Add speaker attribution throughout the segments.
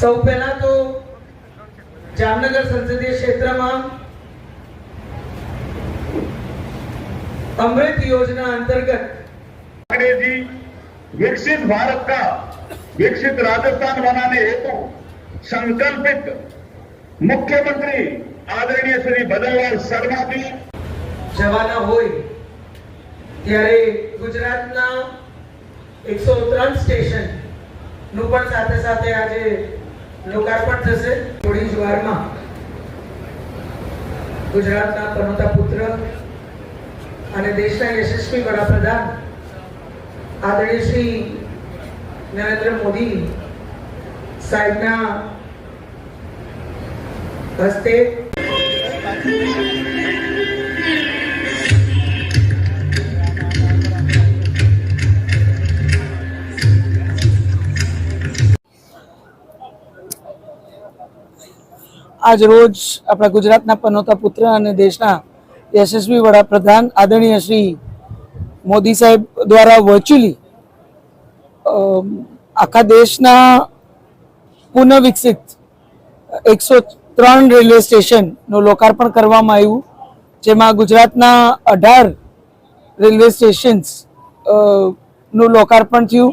Speaker 1: સૌ પહેલા તો જામનગર સંસદીય क्षेत्રમાં अमृत योजना अंतर्गत
Speaker 2: जी विकसित भारत का विकसित राजस्थान बनाने हेतु संकल्पित मुख्यमंत्री आदरणीय श्री भजनलाल शर्मा जी
Speaker 1: जवाना होय त्यारे गुजरातना 103 स्टेशन નું પણ સાથે સાથે આજે લોકાર્પણ થશે। થોડી જ વારમાં ગુજરાતના પનોતા પુત્ર અને દેશના યશસ્વી વડાપ્રધાન આદરણીય શ્રી નરેન્દ્ર મોદી સાહેબના હસ્તે आज रोज अपना गुजरातना पनोता पुत्र और देशना यशस्वी वडाप्रधान आदरणीय श्री मोदी साहेब द्वारा वर्च्युअली आखा देशना पुनः विकसित 103 रेलवे स्टेशन नो लोकार्पण करवामां आव्युं, जेमां गुजरातना 18 रेलवे स्टेशन्स नो लोकार्पण थयुं।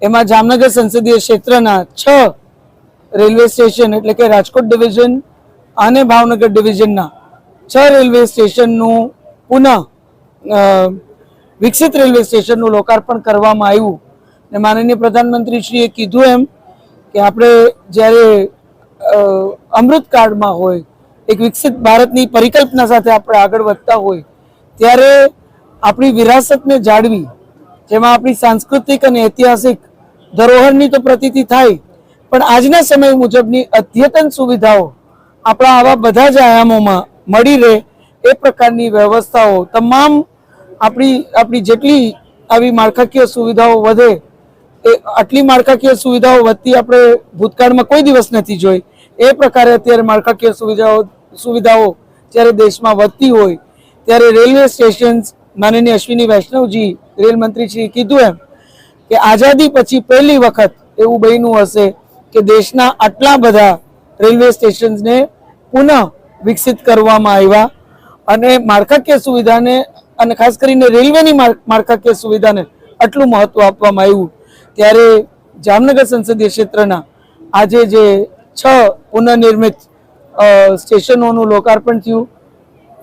Speaker 1: एमां जामनगर संसदीय क्षेत्रना 6 रेलवे स्टेशन एटले के राजकोट डिविजन और भावनगर डिविजन 6 रेलवे स्टेशन पुनः विकसित रेलवे स्टेशन लोकार्पण करवामां आव्युं। माननीय प्रधानमंत्री श्रीए कीधुं एम कि आपणे ज्यारे अमृत काळ में होय एक विकसित भारतनी परिकल्पना साथे आपणे आगळ वधता होय त्यारे आपणी विरासतने जाळवी, जेमां आपणी सांस्कृतिक अने ऐतिहासिक धरोहरनी तो प्रतीति थाय, पण आजना समय मुजबनी अद्यतन सुविधाओ आपणा आवा बधा ज आयामोमां मळी रहे ए प्रकारनी व्यवस्थाओ तमाम आपणी जेटली आवी माळखाकीय सुविधाओ वधे आटली माळखाकीय सुविधाओ वधती आपणे भूतकाळमां कोई दिवस नथी जोई। ए प्रकारे अत्यारे माळखाकीय सुविधाओ ज्यारे देशमां वधती होय त्यारे रेलवे स्टेशन माननीय अश्विनी वैष्णवजी रेल मंत्री श्री कीधुं एम कि आजादी पछी पहली वखत एवुं बन्युं हशे कि देशना आटला बधा रेलवे स्टेशन ने पुनः विकसित करवामां आव्या अने माळखाकीय सुविधाने अने खास करीने रेलवेनी माळखाकीय सुविधाने आटलुं महत्व आपवामां आव्युं। त्यारे जामनगर संसदीय क्षेत्रना आजे जे 6 पुनर्निर्मित स्टेशनोनुं लोकार्पण थयुं,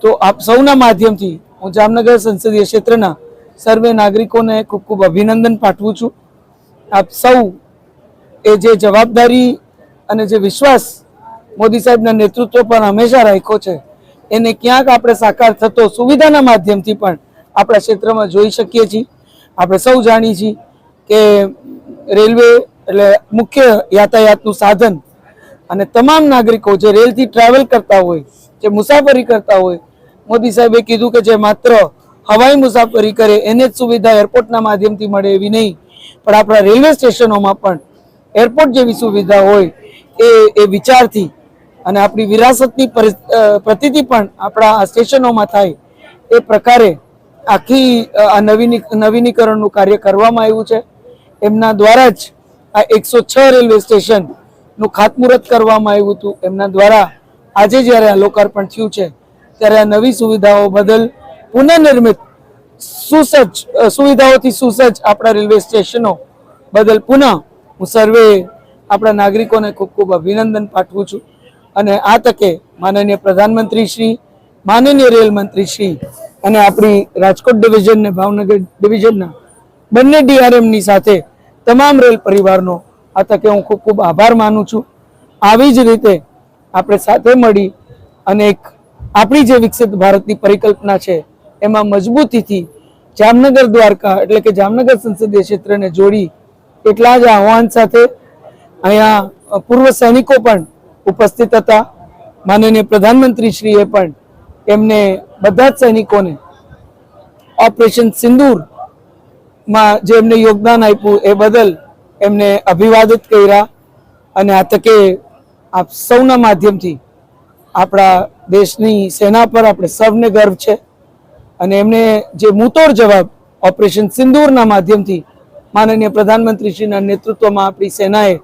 Speaker 1: तो आप सौना माध्यमथी हूँ जामनगर संसदीय क्षेत्रना सर्वे नागरिकोने खूब खूब अभिनंदन पाठवुं छुं। आप सौ ए जे जवाबदारी अने जे विश्वास मोदी साहेबना नेतृत्व पर हमेशा राख्यो छे एने क्यांक आपणे साकार थतो सुविधाना माध्यमथी पण आपणा क्षेत्रमां जोई शकीए छीए। आपणे सौ जाणीए छीए के रेलवे एटले मुख्य यातायातनुं साधन अने तमाम नागरिको जे रेलथी ट्रेवल करता होय, जे मुसाफरी करता होय, मोदी साहेबे कीधुं के जे मात्र हवाई मुसाफरी करे एने ज सुविधा एरपोर्टना माध्यमथी मळे एवी नहीं, पण आपणा रेलवे स्टेशनोमां पण एरपोर्ट जेवी सुविधा होय ए विचारथी अने आपणी विरासतनी प्रतीति पण आपणा स्टेशनोमां थाय ए प्रकारे आखी नवीनीकरणनुं कार्य करवामां आव्युं छे। एमना द्वारा ज आ 106 रेलवे स्टेशन નું ખાતમુહૂર્ત કરવામાં આવ્યું હતું। એમના દ્વારા આજે જ્યારે આ લોકાર્પણ થયું છે ત્યારે આ નવી સુવિધાઓ બદલ પુનઃનિર્મિત સુસજ્જ સુવિધાઓથી સુસજ્જ આપણા રેલવે સ્ટેશનો બદલ પુનઃ હું સર્વે આપણા નાગરિકોને ખૂબ ખૂબ અભિનંદન પાઠવું છું અને આ તકે માનનીય પ્રધાનમંત્રી શ્રી, માનનીય રેલ મંત્રી શ્રી અને આપણી રાજકોટ ડિવિઝન ને ભાવનગર ડિવિઝનના બંને ડીઆરએમની સાથે તમામ રેલ પરિવારનો आ तके हूँ खूब खूब आभार मानु छूं। आवी ज रीते आपणे साथे मळी अने एक आपणी जे विकसित भारतनी परिकल्पना छे एमां मजबूतीथी जामनगर द्वारका एटले के जामनगर संसदीय क्षेत्रने जोड़ी एटला ज आह्वान साथे अहींया पूर्व सैनिको पण उपस्थित हता। माननीय प्रधानमंत्री श्रीए पण एमने बधा ज सैनिकोने ऑपरेशन सिंदूर मां जे एमने योगदान आप्युं ए बदल एमने अभिवादित कर्या अने आ तके आप सौना माध्यमथी आपणा देशनी सेना पर आपणे सौने गर्व छे अने एमने जे मुतोड़ जवाब ऑपरेशन सिंदूरना माध्यमथी माननीय प्रधानमंत्री श्रीना नेतृत्वमां आपणी सेनाए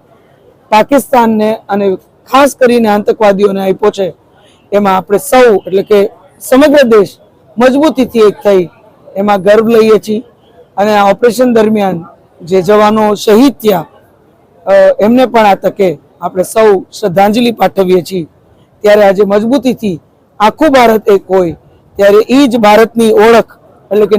Speaker 1: પાકિસ્તાનને અને ખાસ કરીને આતંકવાદીઓને આપ્યો છે, એમાં આપણે સૌ એટલે કે સમગ્ર દેશ મજબૂતીથી એક થઈ એમાં ગર્વ લઈએ છીએ. અને આ ઓપરેશન દરમિયાન જે જવાનો શહીદ થયા એમને પણ આ તકે આપણે સૌ શ્રદ્ધાંજલિ પાઠવીએ છીએ. ત્યારે આજે મજબૂતીથી આખું ભારત એક હોય ત્યારે એ જ ભારતની ઓળખ એટલે કે